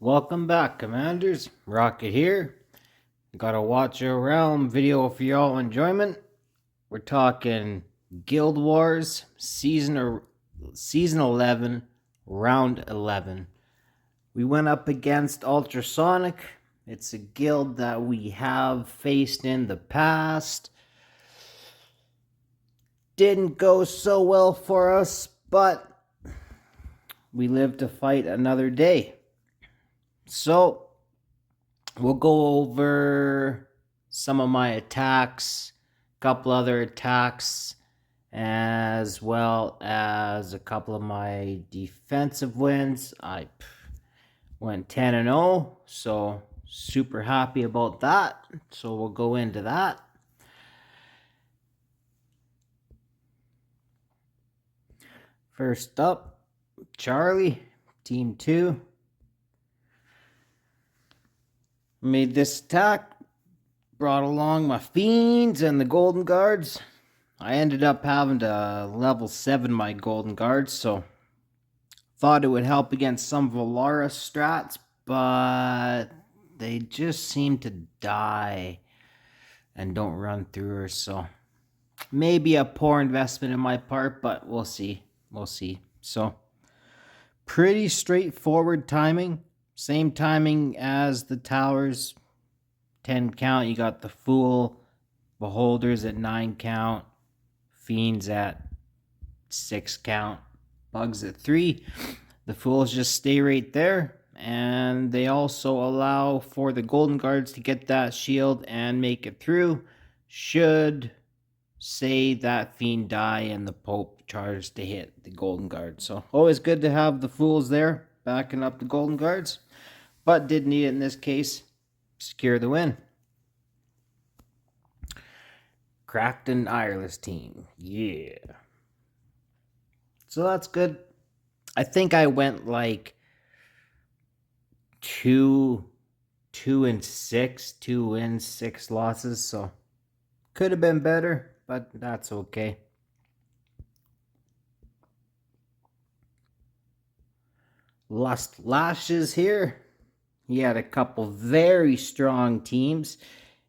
Welcome back, Commanders. Rocket here. Got a Watch Your Realm video for y'all enjoyment. We're talking Guild Wars Season 11, Round 11. We went up against Ultrasonic. It's a guild that we have faced in the past. Didn't go so well for us, but we live to fight another day. So, we'll go over some of my attacks, a couple other attacks, as well as a couple of my defensive wins. I went 10-0, so super happy about that. So we'll go into that. First up, Charlie, Team 2. Made this attack, brought along my Fiends and the Golden Guards. I ended up having to level 7 my Golden Guards, so thought it would help against some Valara strats, but they just seem to die and don't run through her, so maybe a poor investment in my part, but we'll see. We'll see. So, pretty straightforward timing. Same timing as the towers. 10 count. You got the Fool, Beholders at 9 count, Fiends at 6 count, Bugs at 3. The Fools just stay right there. And they also allow for the Golden Guards to get that shield and make it through. Should say that Fiend die and the Pope charges to hit the Golden Guard. So always good to have the Fools there backing up the Golden Guards. But didn't need it in this case. Secure the win. Crafton Ireless team. Yeah. So that's good. I think I went like 2-6, 2 wins, 6 losses. So could have been better, but that's okay. Lust Lashes here. He had a couple very strong teams.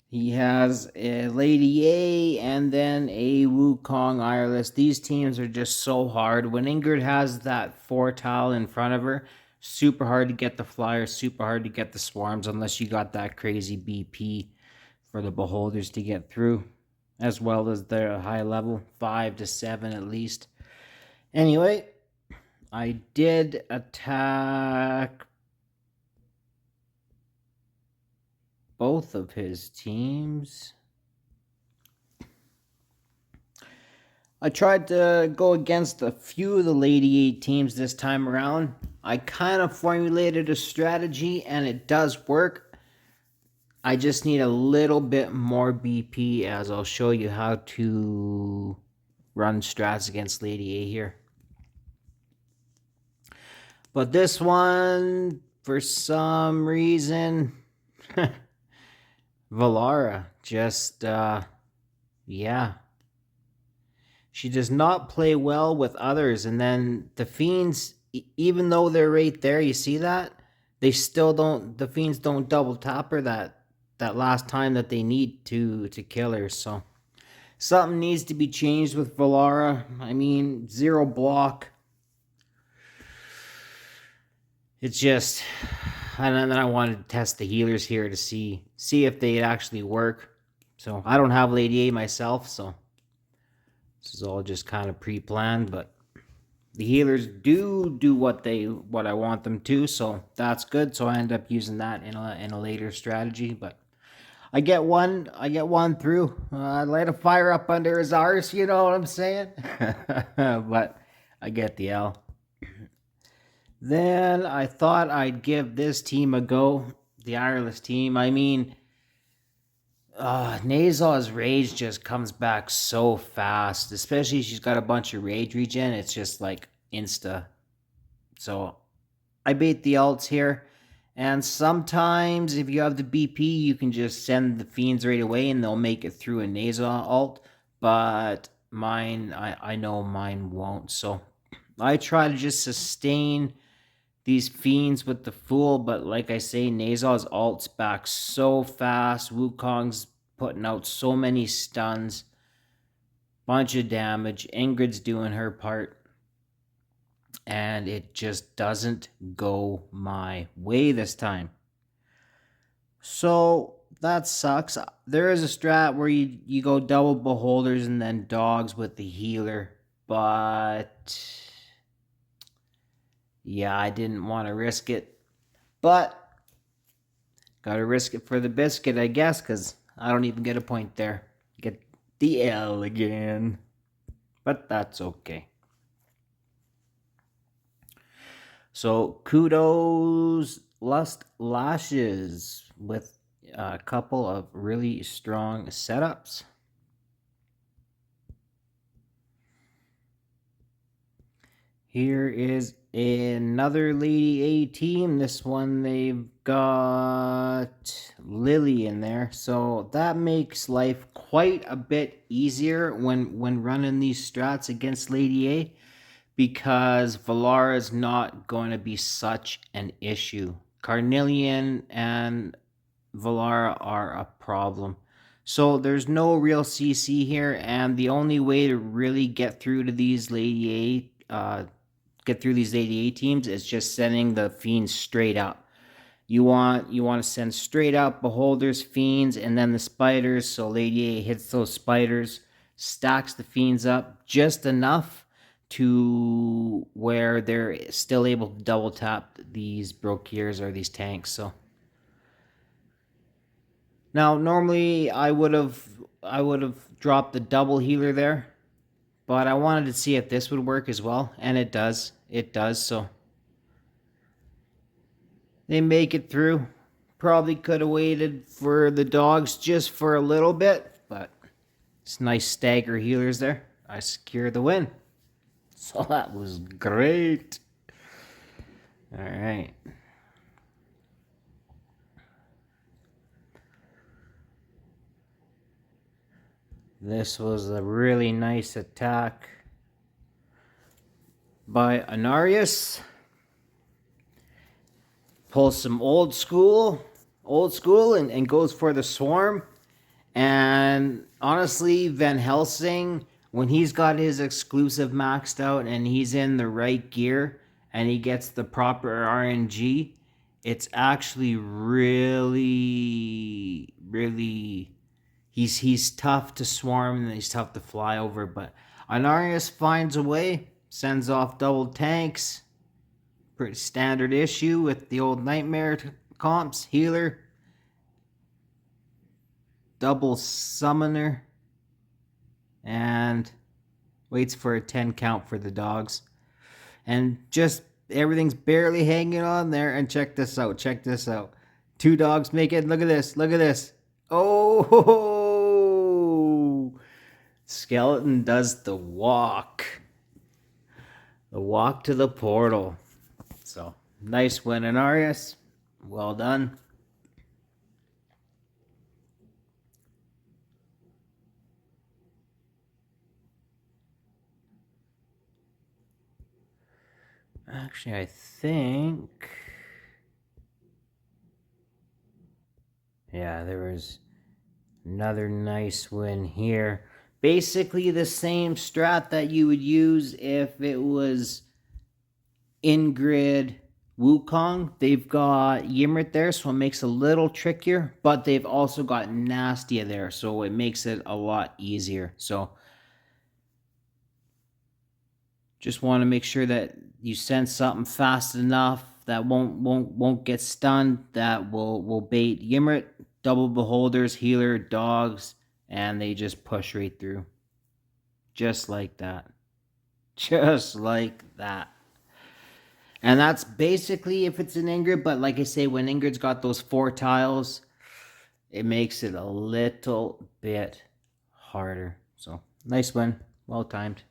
He has a Lady A and then a Wukong Ireless. These teams are just so hard. When Ingrid has that 4 tile in front of her, super hard to get the flyers, super hard to get the swarms unless you got that crazy BP for the Beholders to get through, as well as their high level, 5 to 7 at least. Anyway, I did attack both of his teams. I tried to go against a few of the Lady 8 teams this time around. I kind of formulated a strategy and it does work. I just need a little bit more BP, as I'll show you how to run strats against Lady A here. But this one, for some reason, Valara just, yeah. She does not play well with others. And then the Fiends, even though they're right there, you see that? They still don't, the Fiends don't double tap her that last time that they need to kill her. So something needs to be changed with Valara. I mean, 0 block. It's just, and then I wanted to test the healers here to see if they actually work. So I don't have Lady A myself, so this is all just kind of pre-planned, but the healers do what I want them to, so that's good. So I end up using that in a later strategy, but I get one through. I light a fire up under his arse, you know what I'm saying? But I get the L. Then I thought I'd give this team a go, the Ireless team. I mean, Nazaw's rage just comes back so fast, especially if she's got a bunch of rage regen. It's just like insta. So I bait the alts here. And sometimes if you have the BP, you can just send the Fiends right away and they'll make it through a Nazaw alt. But mine, I know mine won't. So I try to just sustain these fiends with the Fool, but like I say, Nazal's ult's back so fast. Wukong's putting out so many stuns, bunch of damage. Ingrid's doing her part, and it just doesn't go my way this time. So that sucks. There is a strat where you go double beholders and then dogs with the healer, but yeah, I didn't want to risk it. But gotta risk it for the biscuit, I guess, because I don't even get a point there. Get the L again. But that's okay. So kudos Lust Lashes with a couple of really strong setups. Here is another Lady A team. This one they've got Lily in there. So that makes life quite a bit easier when running these strats against Lady A, because Valara is not going to be such an issue. Carnelian and Valara are a problem. So there's no real CC here, and the only way to really get through to these Lady A teams is just sending the fiends straight up. You want to send straight up beholders, fiends, and then the spiders. So Lady A hits those spiders, stacks the fiends up just enough to where they're still able to double tap these Brokiers or these tanks. So now normally I would have dropped the double healer there, but I wanted to see if this would work as well, and it does. It does. So they make it through. Probably could have waited for the dogs just for a little bit, but it's nice stagger healers there. I secure the win. So that was great. All right. This was a really nice attack by Anarius. Pulls some old school and goes for the swarm. And honestly, Van Helsing, when he's got his exclusive maxed out and he's in the right gear and he gets the proper RNG, it's actually really, really, he's tough to swarm and he's tough to fly over. But Anarius finds a way, sends off double tanks. Pretty standard issue with the old Nightmare comps. Healer, double summoner, and waits for a 10 count for the dogs. And just everything's barely hanging on there. And check this out. Check this out. Two dogs make it. Look at this. Look at this. Oh! Skeleton does the walk. The walk to the portal. So, nice win, Anarius. Well done. Actually, I think... yeah, there was another nice win here. Basically the same strat that you would use if it was Ingrid Wukong. They've got Ymrit there, so it makes it a little trickier, but they've also got Nastia there, so it makes it a lot easier. So just want to make sure that you send something fast enough that won't get stunned, that will bait Ymrit, double beholders, healer, dogs, and they just push right through. Just like that. Just like that. And that's basically if it's an Ingrid, but like I say, when Ingrid's got those 4 tiles, it makes it a little bit harder. So, nice win. Well timed.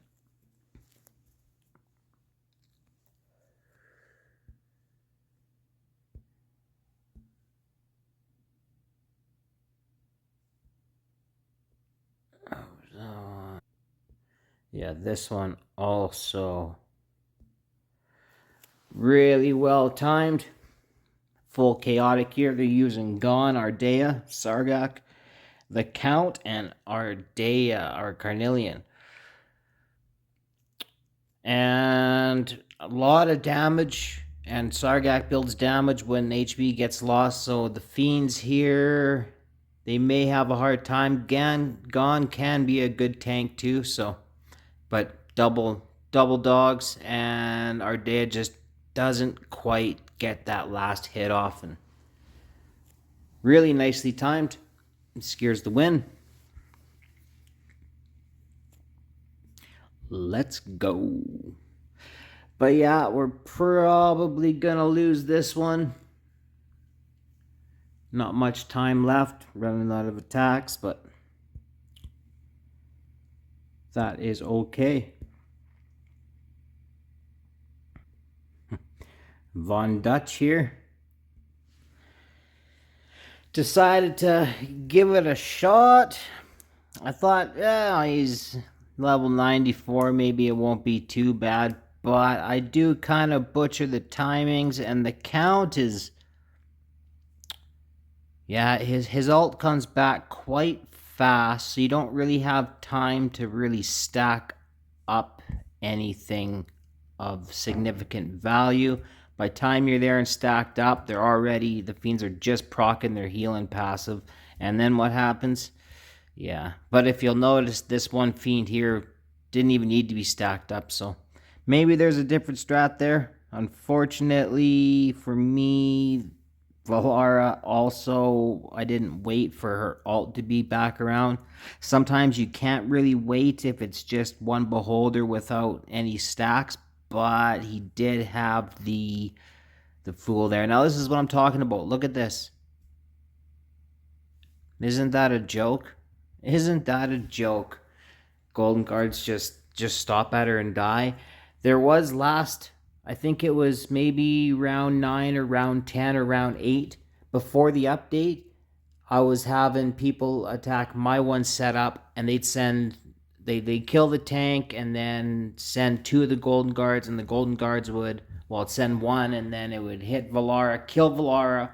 Yeah, this one also Really well timed. Full chaotic here. They're using Gon, Ardea, Sargak, the Count, and Ardea, or Carnelian. And a lot of damage. And Sargak builds damage when HP gets lost. So the Fiends here, they may have a hard time. Gon can be a good tank too. So, but double dogs, and Ardea just doesn't quite get that last hit off. And really nicely timed. Scares the win. Let's go. But yeah, we're probably gonna lose this one. Not much time left. Running out of attacks, but that is okay. Von Dutch here decided to give it a shot. I thought, yeah, he's level 94. Maybe it won't be too bad. But I do kind of butcher the timings, and the count is... Yeah, his ult comes back quite fast, so you don't really have time to really stack up anything of significant value. By the time you're there and stacked up, the Fiends are just proccing their healing passive. And then what happens? Yeah, but if you'll notice, this one Fiend here didn't even need to be stacked up, so maybe there's a different strat there. Unfortunately for me, Valara also, I didn't wait for her ult to be back around. Sometimes you can't really wait if it's just one beholder without any stacks, but he did have the fool there. Now this is what I'm talking about. Look at this. Isn't that a joke? Isn't that a joke? Golden Guards just stop at her and die. There was I think it was maybe round 9 or round 10 or round 8 before the update. I was having people attack my one setup, and they'd kill the tank and then send 2 of the Golden Guards, and the Golden Guards would, well, send 1, and then it would hit Valara, kill Valara,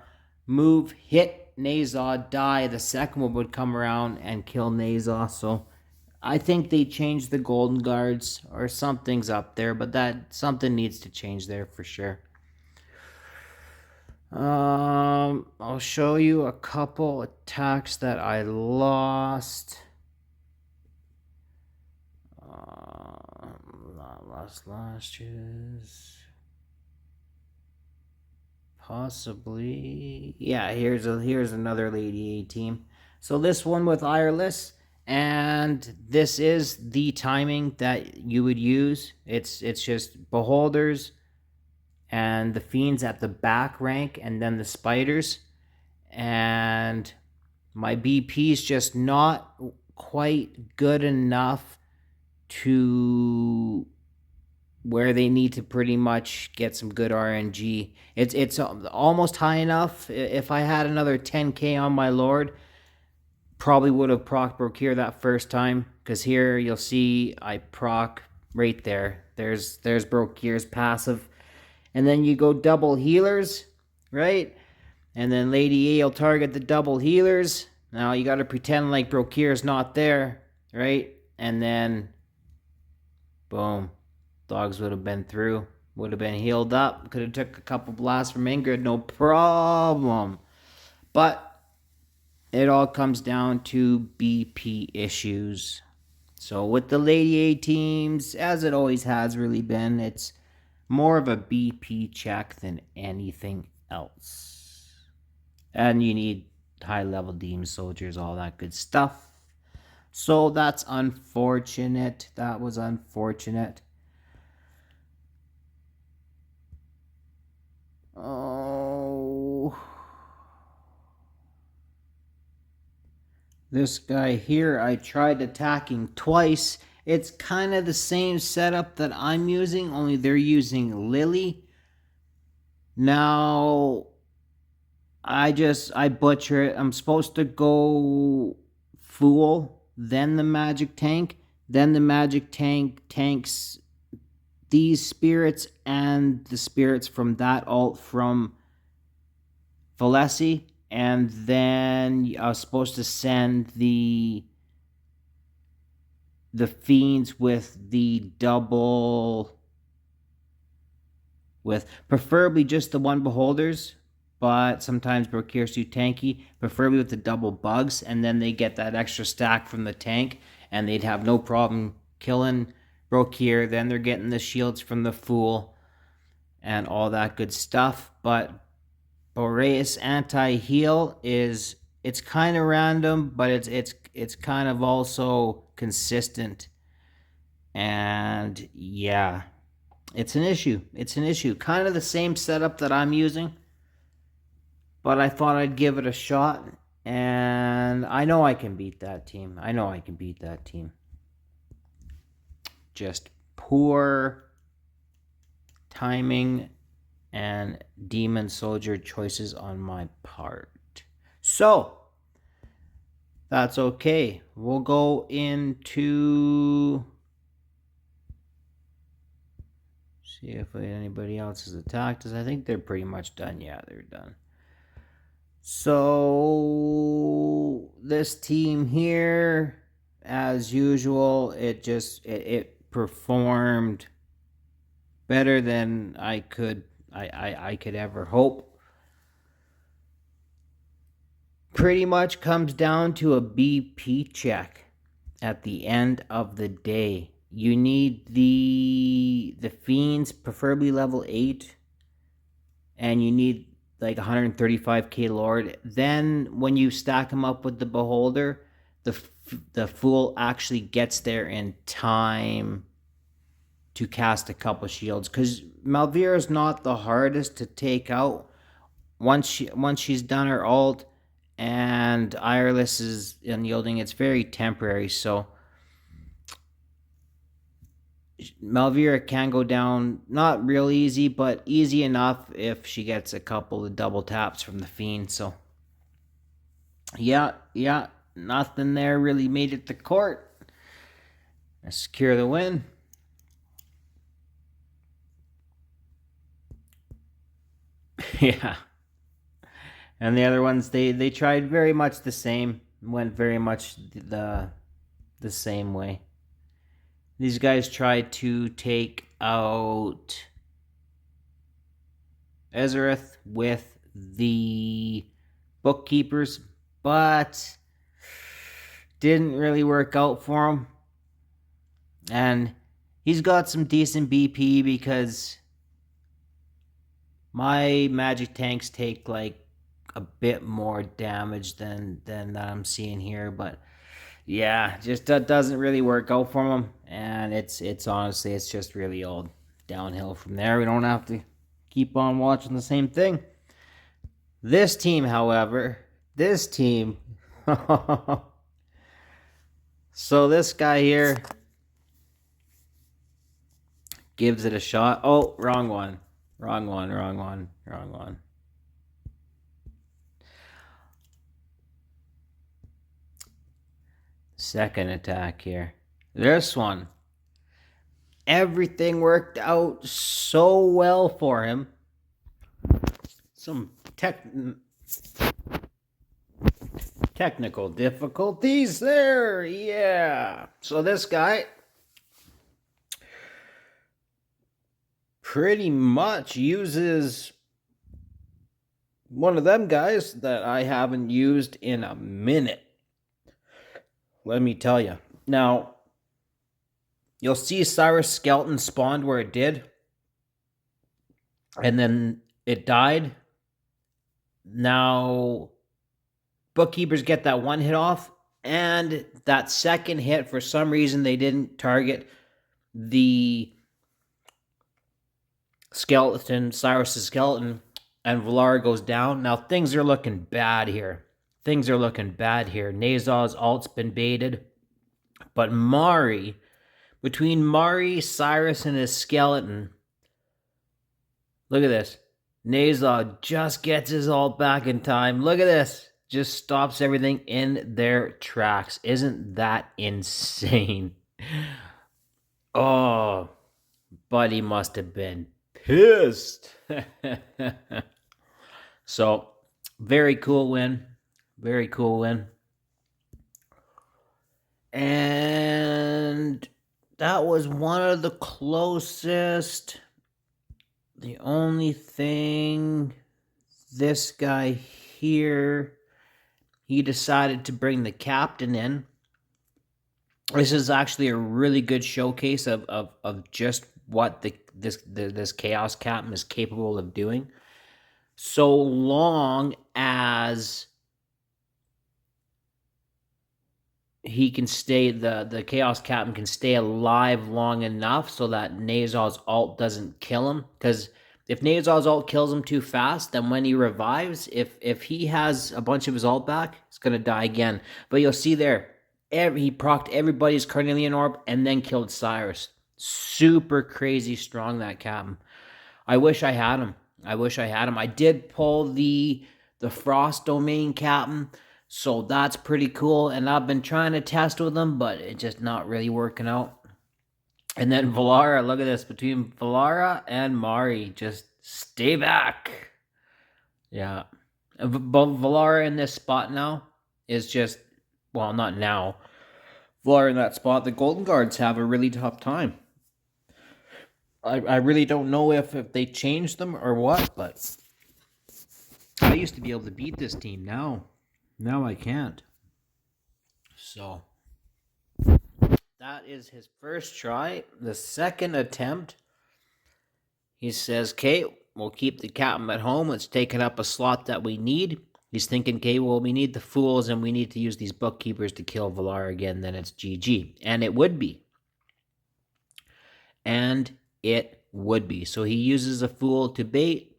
move, hit Nazah, die. The second one would come around and kill Nazah. So I think they changed the Golden Guards, or something's up there, but that something needs to change there for sure. I'll show you a couple attacks that I lost. Last year's possibly. Yeah, here's another Lady A team. So this one with Ireless. And this is the timing that you would use. It's just Beholders and the Fiends at the back rank, and then the Spiders. And my BP is just not quite good enough to where they need to pretty much get some good RNG. It's almost high enough. If I had another 10k on my Lord, probably would have proc Brokir that first time, because here you'll see I proc right there. There's Brokir's passive. And then you go double healers, right? And then Lady A will target the double healers. Now you got to pretend like Brokir's not there, right? And then, boom. Dogs would have been through. Would have been healed up. Could have took a couple blasts from Ingrid, no problem. But it all comes down to BP issues. So with the Lady A teams, as it always has really been, it's more of a BP check than anything else. And you need high-level Demon Soldiers, all that good stuff. So that's unfortunate. That was unfortunate. Oh... This guy here, I tried attacking twice. It's kind of the same setup that I'm using, only they're using Lily. Now, I butcher it. I'm supposed to go Fool, then the Magic Tank. Then the Magic Tank tanks these spirits and the spirits from that alt from Valesi, and then I was supposed to send the fiends with the double, with preferably just the one beholders, but sometimes Brokirs do tanky, preferably with the double bugs, and then they get that extra stack from the tank, and they'd have no problem killing Brokir. Then they're getting the shields from the Fool and all that good stuff. But Boreas anti-heal is, it's kind of random, but it's kind of also consistent. And yeah, it's an issue. It's an issue. Kind of the same setup that I'm using, but I thought I'd give it a shot, and I know I can beat that team. I know I can beat that team. Just poor timing and demon soldier choices on my part. So that's okay. We'll go into, see if anybody else has attacked us. I think they're pretty much done. Yeah, they're done. So this team here, as usual, it performed better than I could ever hope. Pretty much comes down to a BP check at the end of the day. You need the fiends, preferably level 8, and you need like 135k Lord. Then when you stack them up with the beholder, the Fool actually gets there in time to cast a couple shields, because Malvira is not the hardest to take out once she's done her ult, and Ireless is unyielding. It's very temporary, so Malvira can go down, not real easy, but easy enough if she gets a couple of double taps from the Fiend. So yeah, nothing there really made it to court. Let's secure the win. Yeah. And the other ones, they tried very much the same, went very much the same way. These guys tried to take out Ezereth with the bookkeepers, but didn't really work out for him. And he's got some decent BP, because my magic tanks take like a bit more damage than that I'm seeing here, but yeah, just that doesn't really work out for him, and it's honestly, it's just really all downhill from there. We don't have to keep on watching the same thing. This team, however, so this guy here gives it a shot. Oh, wrong one. Second attack here. This one, everything worked out so well for him. Some technical difficulties there. Yeah. So this guy pretty much uses one of them guys that I haven't used in a minute. Let me tell you. Now, you'll see Cyrus Skeleton spawned where it did, and then it died. Now, bookkeepers get that one hit off, and that second hit, for some reason, they didn't target the skeleton, Cyrus's skeleton, and Valar goes down. Now, things are looking bad here. Nazaw's ult's been baited. But Mari, between Mari, Cyrus, and his skeleton, look at this. Nazaw just gets his ult back in time. Look at this. Just stops everything in their tracks. Isn't that insane? Oh, Buddy must have been pissed. So, very cool win. Very cool win. And that was one of the closest. The only thing, this guy here, he decided to bring the captain in. This is actually a really good showcase of just what this Chaos Captain is capable of doing. So long as he can stay, the Chaos Captain can stay alive long enough so that Nazar's ult doesn't kill him. Because if Nazar's ult kills him too fast, then when he revives, if he has a bunch of his ult back, he's going to die again. But you'll see there, he procced everybody's Carnelian Orb and then killed Cyrus. Super crazy strong, that Captain. I wish I had him. I did pull the Frost Domain Captain, so that's pretty cool. And I've been trying to test with him, but it's just not really working out. And then Valara, look at this. Between Valara and Mari, just stay back. Yeah. But Valara in this spot now is just, well, not now. Valara in that spot, the Golden Guards have a really tough time. I really don't know if they changed them or what, but I used to be able to beat this team. Now I can't. So that is his first try. The second attempt, he says, okay, we'll keep the captain at home. It's taking up a slot that we need. He's thinking, okay, well, we need the fools and we need to use these bookkeepers to kill Valara again. Then it's GG. And it would be. And it would be. So he uses a fool to bait.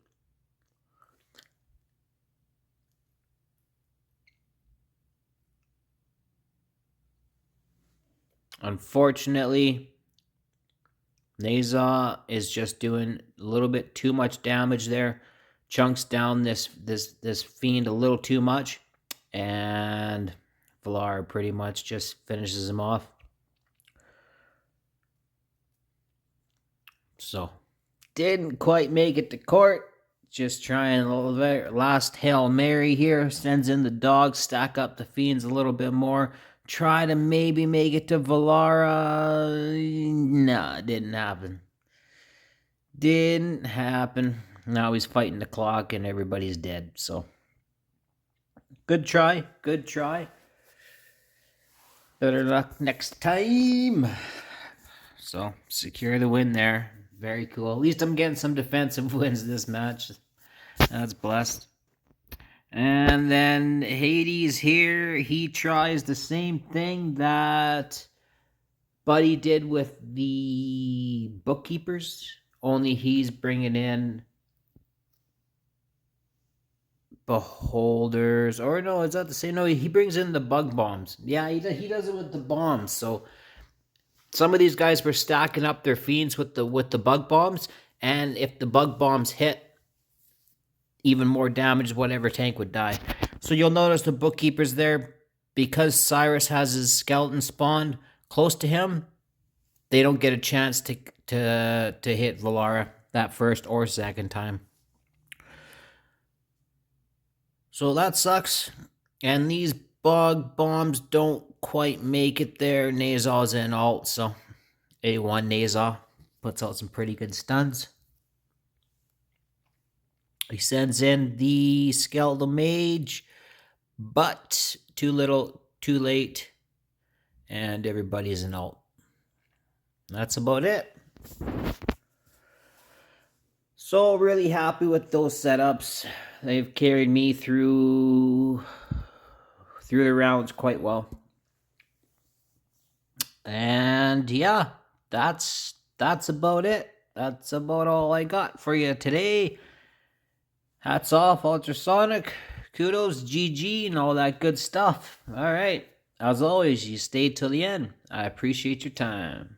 Unfortunately, Nazar is just doing a little bit too much damage there. Chunks down this fiend a little too much. And Valara pretty much just finishes him off. So, didn't quite make it to court. Just trying a little bit. Last Hail Mary here. Sends in the dogs. Stack up the fiends a little bit more. Try to maybe make it to Valara. Nah, didn't happen. Didn't happen. Now he's fighting the clock and everybody's dead. So, good try. Good try. Better luck next time. So, secure the win there. Very cool. At least I'm getting some defensive wins this match. That's blessed. And then Hades here. He tries the same thing that Buddy did with the bookkeepers. Only he's bringing in beholders. Or no, is that the same? No, he brings in the bug bombs. Yeah, he does it with the bombs. So some of these guys were stacking up their fiends with the bug bombs, and if the bug bombs hit, even more damage, whatever tank would die. So you'll notice the bookkeepers there, because Cyrus has his skeleton spawned close to him, they don't get a chance to hit Valara that first or second time. So that sucks. And these bug bombs don't quite make it there. Nazar's in ult, so A1 Nazar puts out some pretty good stuns. He sends in the Skeletal Mage, but too little, too late, and everybody's in ult. That's about it. So really happy with those setups. They've carried me through the rounds quite well. And yeah, that's about it. That's about all I got for you today. Hats off, Ultrasonic. Kudos, GG, and all that good stuff. All right. As always, you stayed till the end. I appreciate your time.